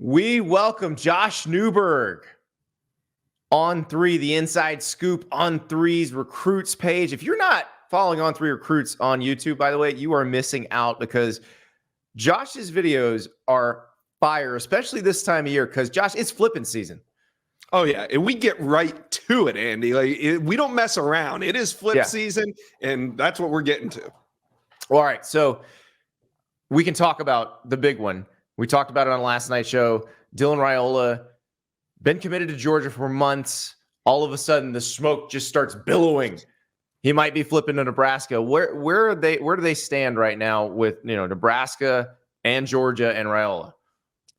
We welcome Josh Newberg On3, the inside scoop On3's recruits page. If you're not following On3 recruits on YouTube, by the way, you are missing out because Josh's videos are fire, especially this time of year because, Josh, it's flipping season. Oh, yeah. And we get right to it, Andy. We don't mess around. It is flip season, and that's what we're getting to. All right. So we can talk about the big one. We talked about it on last night's show. Dylan Raiola, been committed to Georgia for months. All of a sudden, the smoke just starts billowing. He might be flipping to Nebraska. Where do they stand right now with Nebraska and Georgia and Raiola?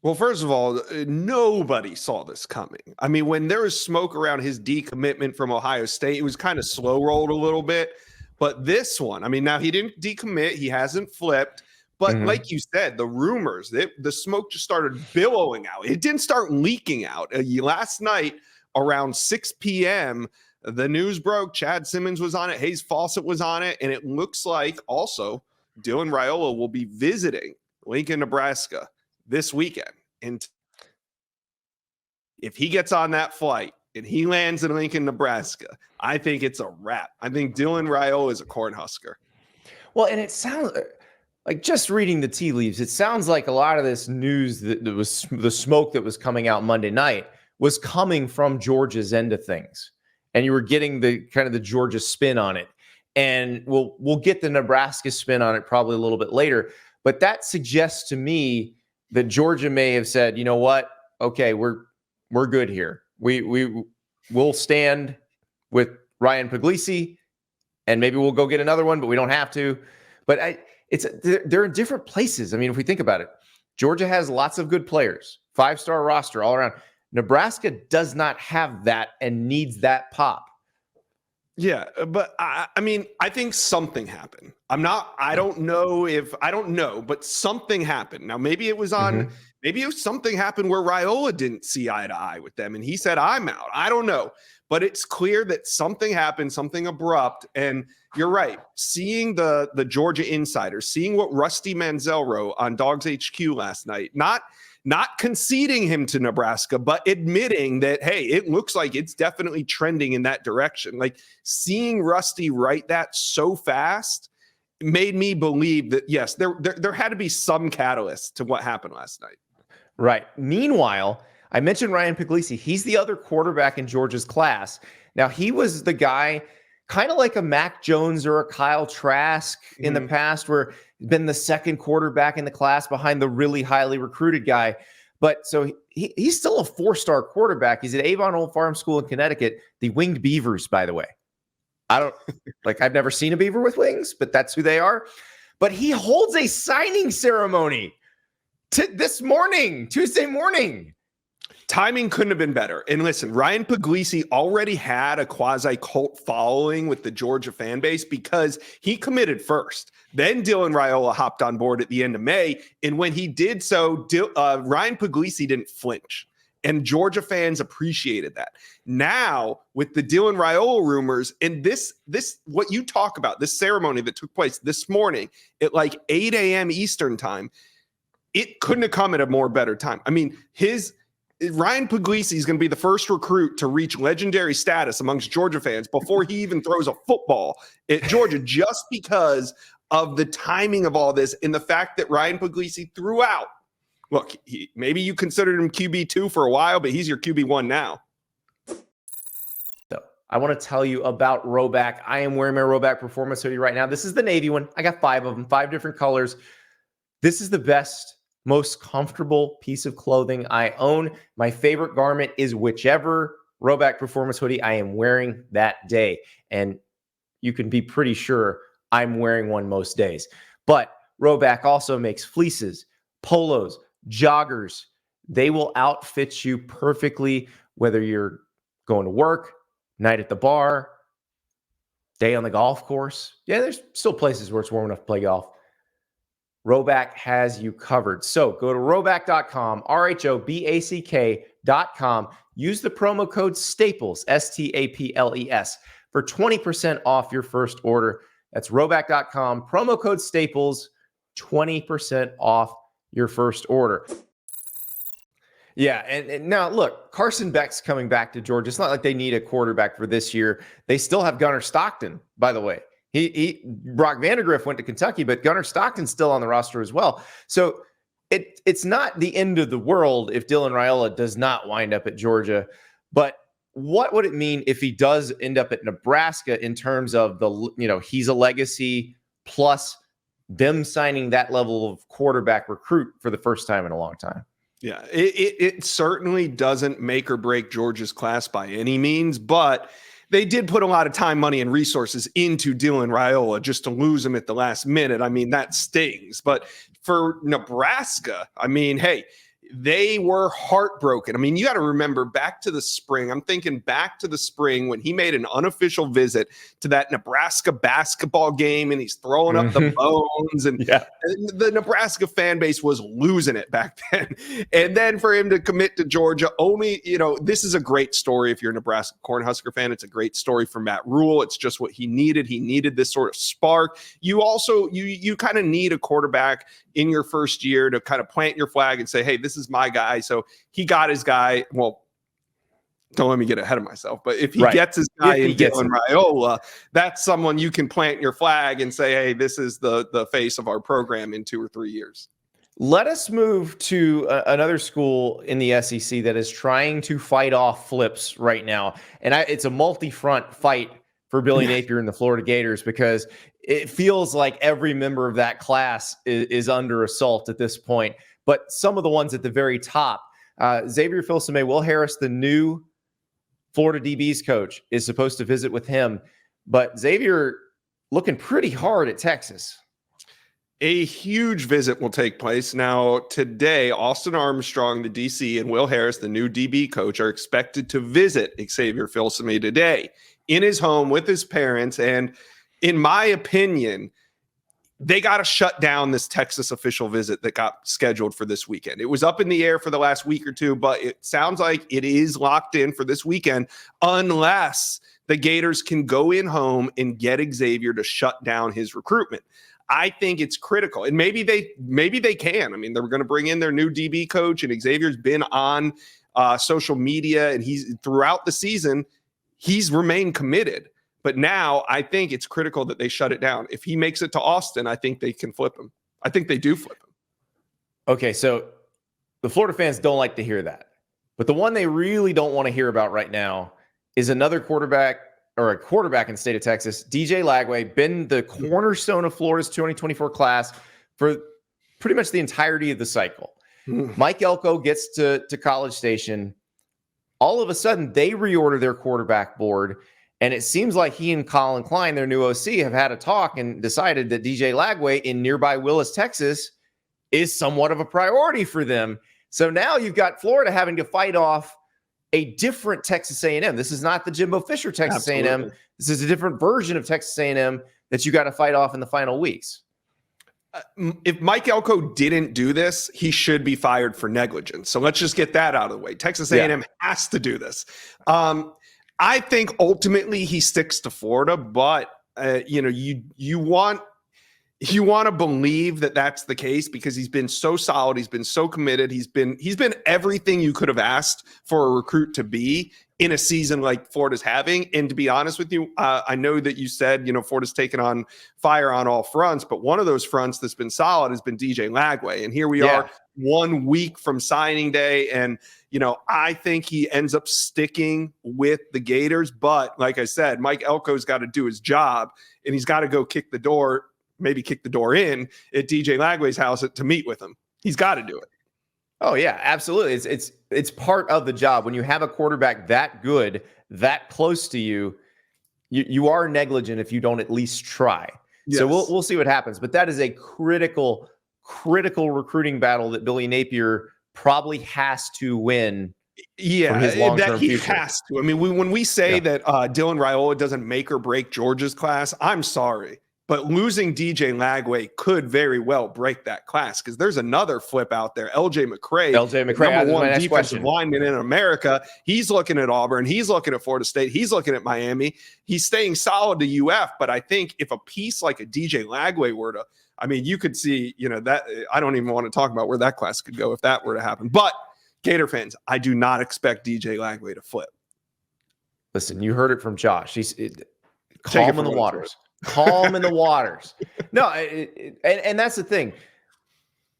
Well, first of all, nobody saw this coming. I mean, when there was smoke around his decommitment from Ohio State, it was kind of slow rolled a little bit. But this one, I mean, now he didn't decommit. He hasn't flipped. But like you said, the rumors, the smoke just started billowing out. It didn't start leaking out. Last night around 6 p.m., the news broke. Chad Simmons was on it. Hayes Fawcett was on it. And it looks like also Dylan Raiola will be visiting Lincoln, Nebraska this weekend. And if he gets on that flight and he lands in Lincoln, Nebraska, I think it's a wrap. I think Dylan Raiola is a Cornhusker. Well, and it sounds like, just reading the tea leaves, it sounds like a lot of this news that was the smoke that was coming out Monday night was coming from Georgia's end of things. And you were getting the kind of the Georgia spin on it. And we'll get the Nebraska spin on it probably a little bit later. But that suggests to me that Georgia may have said, you know what? Okay, we're good here. We'll stand with Ryan Puglisi, and maybe we'll go get another one, but we don't have to. But they're in different places. I mean, if we think about it, Georgia has lots of good players, 5-star roster all around. Nebraska does not have that and needs that pop. Yeah, but I mean, I think something happened. I don't know, but something happened. Now, maybe it was something happened where Raiola didn't see eye to eye with them and he said, I'm out. I don't know. But it's clear that something happened, something abrupt. And you're right. Seeing the Georgia Insider, seeing what Rusty Manziel wrote on Dogs HQ last night, not conceding him to Nebraska, but admitting that, hey, it looks like it's definitely trending in that direction. Like seeing Rusty write that so fast made me believe that, yes, there had to be some catalyst to what happened last night. Right. Meanwhile, I mentioned Ryan Puglisi. He's the other quarterback in Georgia's class. Now, he was the guy kind of like a Mac Jones or a Kyle Trask in the past, where he's been the second quarterback in the class behind the really highly recruited guy. But so he's still a 4-star quarterback. He's at Avon Old Farm School in Connecticut, the Winged Beavers, by the way. I've never seen a beaver with wings, but that's who they are. But he holds a signing ceremony this morning, Tuesday morning. Timing couldn't have been better. And listen, Ryan Puglisi already had a quasi-cult following with the Georgia fan base because he committed first. Then Dylan Raiola hopped on board at the end of May. And when he did so, Ryan Puglisi didn't flinch. And Georgia fans appreciated that. Now, with the Dylan Raiola rumors, and this what you talk about, this ceremony that took place this morning at like 8 a.m. Eastern time, it couldn't have come at a more better time. I mean, Ryan Puglisi is going to be the first recruit to reach legendary status amongst Georgia fans before he even throws a football at Georgia, just because of the timing of all this and the fact that Ryan Puglisi threw out. Look, maybe you considered him QB2 for a while, but he's your QB1 now. So I want to tell you about Rhoback. I am wearing my Rhoback performance hoodie right now. This is the navy one. I got 5 of them, 5 different colors. This is the best, most comfortable piece of clothing I own. My favorite garment is whichever Rhoback performance hoodie I am wearing that day. And you can be pretty sure I'm wearing one most days. But Rhoback also makes fleeces, polos, joggers. They will outfit you perfectly, whether you're going to work, night at the bar, day on the golf course. Yeah, there's still places where it's warm enough to play golf. Rhoback has you covered. So go to rhoback.com, RHOBACK.com. Use the promo code STAPLES, STAPLES, for 20% off your first order. That's rhoback.com, promo code STAPLES, 20% off your first order. Yeah, and now look, Carson Beck's coming back to Georgia. It's not like they need a quarterback for this year. They still have Gunnar Stockton, by the way. Brock Vandegrift went to Kentucky, but Gunnar Stockton's still on the roster as well. So it's not the end of the world if Dylan Raiola does not wind up at Georgia. But what would it mean if he does end up at Nebraska in terms of he's a legacy plus them signing that level of quarterback recruit for the first time in a long time? Yeah, it certainly doesn't make or break Georgia's class by any means, but they did put a lot of time, money, and resources into Dylan Raiola just to lose him at the last minute. I mean, that stings. But for Nebraska, I mean, hey, they were heartbroken. I mean, you got to remember back to the spring. I'm thinking back to the spring when he made an unofficial visit to that Nebraska basketball game and he's throwing up the bones. And the Nebraska fan base was losing it back then. And then for him to commit to Georgia, only, this is a great story. If you're a Nebraska Cornhusker fan, it's a great story for Matt Rule. It's just what he needed. He needed this sort of spark. You also, you kind of need a quarterback in your first year to kind of plant your flag and say, hey, this is my guy. So he got his guy. Well, don't let me get ahead of myself, but if he gets his guy in Dylan Raiola, that's someone you can plant your flag and say, hey, this is the face of our program in 2 or 3 years. Let us move to another school in the SEC that is trying to fight off flips right now. And it's a multi-front fight for Billy Napier and the Florida Gators, because it feels like every member of that class is under assault at this point. But some of the ones at the very top, Xavier Filsaime, Will Harris, the new Florida DBs coach, is supposed to visit with him. But Xavier looking pretty hard at Texas. A huge visit will take place. Now, today, Austin Armstrong, the DC, and Will Harris, the new DB coach, are expected to visit Xavier Filsaime today in his home with his parents. And in my opinion, they got to shut down this Texas official visit that got scheduled for this weekend. It was up in the air for the last week or two, but it sounds like it is locked in for this weekend unless the Gators can go in home and get Xavier to shut down his recruitment. I think it's critical, and maybe they can. I mean, they're going to bring in their new DB coach, and Xavier's been on social media, and he's throughout the season, he's remained committed. But now I think it's critical that they shut it down. If he makes it to Austin, I think they can flip him. I think they do flip him. Okay, so the Florida fans don't like to hear that. But the one they really don't want to hear about right now is another quarterback, or a quarterback in the state of Texas, DJ Lagway, been the cornerstone of Florida's 2024 class for pretty much the entirety of the cycle. Mike Elko gets to College Station. All of a sudden, they reorder their quarterback board. And it seems like he and Colin Klein, their new OC, have had a talk and decided that DJ Lagway in nearby Willis, Texas, is somewhat of a priority for them. So now you've got Florida having to fight off a different Texas A&M. This is not the Jimbo Fisher Texas A&M. This is a different version of Texas A&M that you got to fight off in the final weeks. If Mike Elko didn't do this, he should be fired for negligence. So let's just get that out of the way. Texas A&M has to do this. I think ultimately he sticks to Florida, but you want to believe that that's the case because he's been so solid, he's been so committed, he's been everything you could have asked for a recruit to be in a season like Florida's having. And to be honest with you, I know that you said Florida's taken on fire on all fronts, but one of those fronts that's been solid has been DJ Lagway, and here we are 1 week from signing day, and I think he ends up sticking with the Gators. But like I said, Mike Elko's got to do his job, and he's got to go kick the door in at DJ Lagway's house to meet with him. He's got to do it. Oh yeah, absolutely. It's part of the job. When you have a quarterback that good, that close to you, you are negligent if you don't at least try. Yes. So we'll see what happens. But that is a critical recruiting battle that Billy Napier probably has to win. Yeah, that he has to. I mean, when we say that Dylan Raiola doesn't make or break Georgia's class, I'm sorry. But losing DJ Lagway could very well break that class because there's another flip out there. LJ McCray, number one defensive lineman in America. He's looking at Auburn. He's looking at Florida State. He's looking at Miami. He's staying solid to UF. But I think if a piece like a DJ Lagway were to, I mean, you could see, that I don't even want to talk about where that class could go if that were to happen. But Gator fans, I do not expect DJ Lagway to flip. Listen, you heard it from Josh. He's Take it calm for in the what it's waters. Calm in the waters. No, and that's the thing.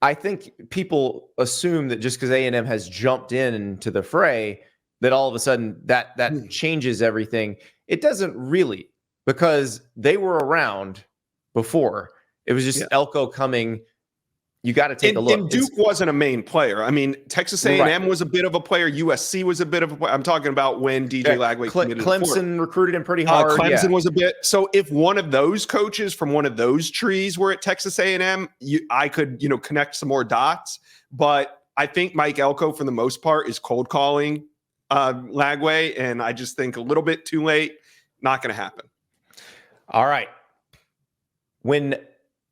I think people assume that just because A&M has jumped into the fray, that all of a sudden that changes everything. It doesn't really, because they were around before. It was just Elko coming. You got to take a look. And Duke wasn't a main player. I mean, Texas A&M was a bit of a player. USC was a bit of a player. I'm talking about when DJ Lagway committed to Clemson recruited him pretty hard. Clemson was a bit. So if one of those coaches from one of those trees were at Texas A&M, I could, connect some more dots. But I think Mike Elko, for the most part, is cold calling Lagway. And I just think a little bit too late. Not going to happen. All right. When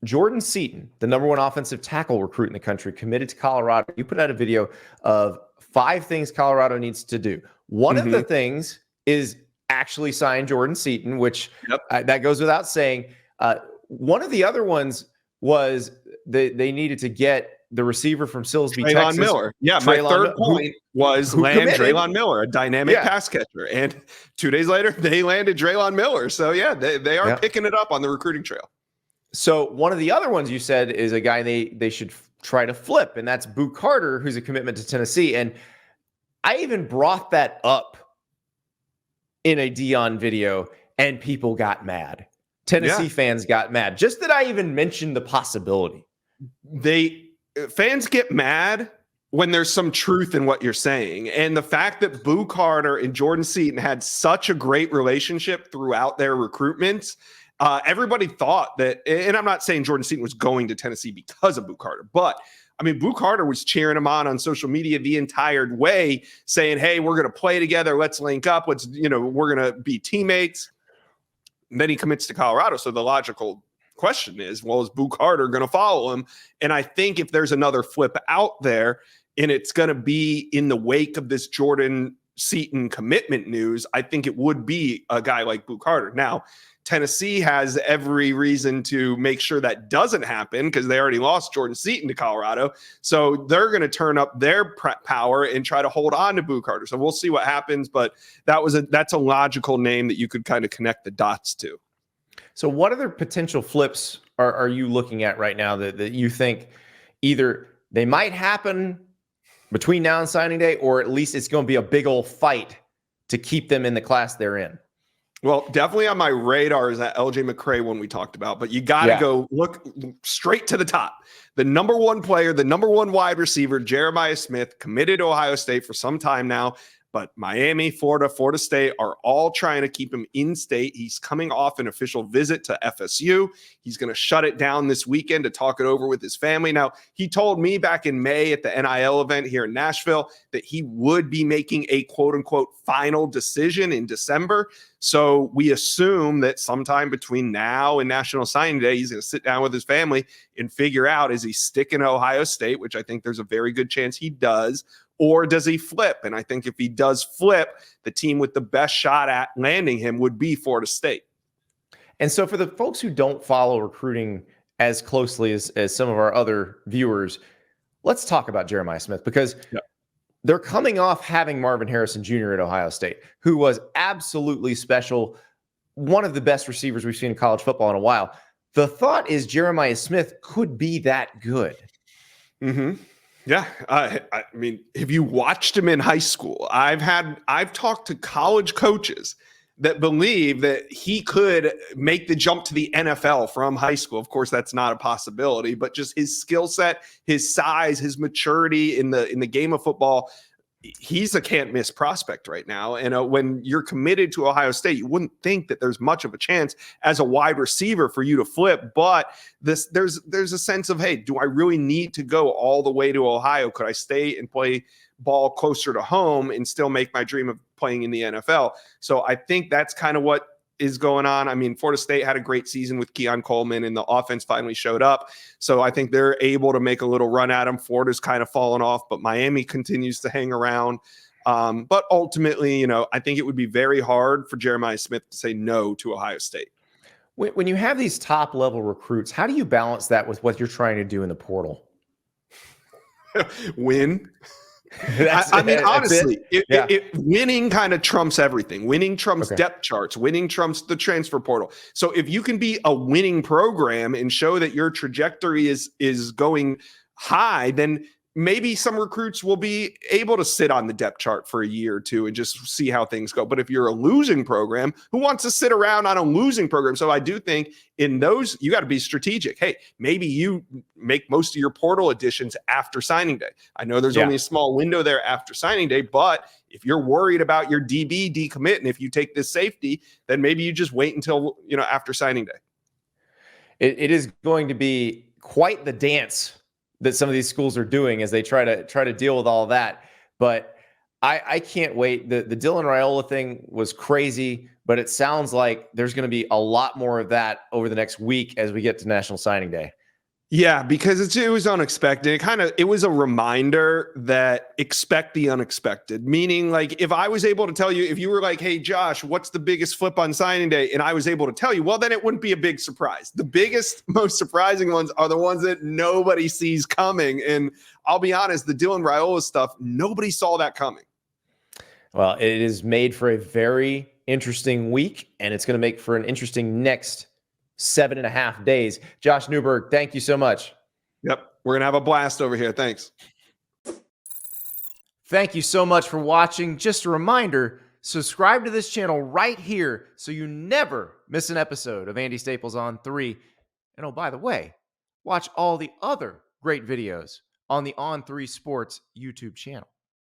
Jordan Seaton, the #1 offensive tackle recruit in the country, committed to Colorado, you put out a video of 5 things Colorado needs to do. One of the things is actually sign Jordan Seaton, which that goes without saying. One of the other ones was they needed to get the receiver from Silsbee, Texas. Miller. Yeah, my third point was land Draylon Miller, a dynamic pass catcher. And 2 days later, they landed Draylon Miller. So, yeah, they are picking it up on the recruiting trail. So one of the other ones you said is a guy they should try to flip, and that's Boo Carter, who's a commitment to Tennessee. And I even brought that up in a Dion video, and people got mad. Tennessee fans got mad. Just that I even mentioned the possibility. Fans get mad when there's some truth in what you're saying. And the fact that Boo Carter and Jordan Seaton had such a great relationship throughout their recruitments, everybody thought that, and I'm not saying Jordan Seaton was going to Tennessee because of Boo Carter, but I mean, Boo Carter was cheering him on social media the entire way, saying, hey, we're going to play together. Let's link up. We're going to be teammates. And then he commits to Colorado. So the logical question is, well, is Boo Carter going to follow him? And I think if there's another flip out there and it's going to be in the wake of this Jordan Seaton commitment news, I think it would be a guy like Boo Carter. Now, Tennessee has every reason to make sure that doesn't happen because they already lost Jordan Seaton to Colorado. So they're going to turn up their power and try to hold on to Boo Carter. So we'll see what happens. But that's a logical name that you could kind of connect the dots to. So what other potential flips are you looking at right now that you think either they might happen between now and signing day, or at least it's going to be a big old fight to keep them in the class they're in? Well, definitely on my radar is that LJ McCray one we talked about, but you got to go look straight to the top. The #1 player, the #1 wide receiver, Jeremiah Smith, committed to Ohio State for some time now, but Miami, Florida State are all trying to keep him in state. He's coming off an official visit to FSU. He's going to shut it down this weekend to talk it over with his family. Now, he told me back in May at the NIL event here in Nashville that he would be making a quote-unquote final decision in December. So we assume that sometime between now and National Signing Day, he's going to sit down with his family and figure out, is he sticking to Ohio State, which I think there's a very good chance he does, or does he flip? And I think if he does flip, the team with the best shot at landing him would be Florida State. And so for the folks who don't follow recruiting as closely as some of our other viewers, let's talk about Jeremiah Smith, because they're coming off having Marvin Harrison Jr. at Ohio State, who was absolutely special, one of the best receivers we've seen in college football in a while. The thought is Jeremiah Smith could be that good. Yeah. I mean, have you watched him in high school? I've talked to college coaches that believe that he could make the jump to the NFL from high school. Of course, that's not a possibility, but just his skill set, his size, his maturity in the game of football, he's a can't miss prospect right now. And when you're committed to Ohio State, you wouldn't think that there's much of a chance as a wide receiver for you to flip. But there's a sense of, hey, do I really need to go all the way to Ohio? Could I stay and play ball closer to home and still make my dream of playing in the NFL? So I think that's kind of what is going on. I mean, Florida State had a great season with Keon Coleman and the offense finally showed up. So I think they're able to make a little run at him. Florida's kind of fallen off, but Miami continues to hang around. But ultimately, I think it would be very hard for Jeremiah Smith to say no to Ohio State. When you have these top level recruits, how do you balance that with what you're trying to do in the portal? Win. I mean, That's it. honestly, Yeah. winning kind of trumps everything. Winning trumps Okay. depth charts. Winning trumps the transfer portal. So if you can be a winning program and show that your trajectory is going high, then maybe some recruits will be able to sit on the depth chart for a year or two and just see how things go. But if you're a losing program, who wants to sit around on a losing program? So I do think in those, you got to be strategic. Hey, maybe you make most of your portal additions after signing day. I know there's only a small window there after signing day, but if you're worried about your DB decommit, and if you take this safety, then maybe you just wait until, after signing day. It is going to be quite the dance that some of these schools are doing as they try to deal with all that. But I can't wait. The Dylan Raiola thing was crazy, but it sounds like there's going to be a lot more of that over the next week as we get to National Signing Day. Yeah, because it was unexpected. It was a reminder that expect the unexpected. Meaning, like, if I was able to tell you, if you were like, hey, Josh, what's the biggest flip on signing day? And I was able to tell you, well, then it wouldn't be a big surprise. The biggest, most surprising ones are the ones that nobody sees coming. And I'll be honest, the Dylan Raiola stuff, nobody saw that coming. Well, it is made for a very interesting week, and it's going to make for an interesting next 7.5 days. Josh Newberg, thank you so much. Yep. We're going to have a blast over here. Thanks. Thank you so much for watching. Just a reminder, subscribe to this channel right here so you never miss an episode of Andy Staples on 3. And oh, by the way, watch all the other great videos on the On3 Sports YouTube channel.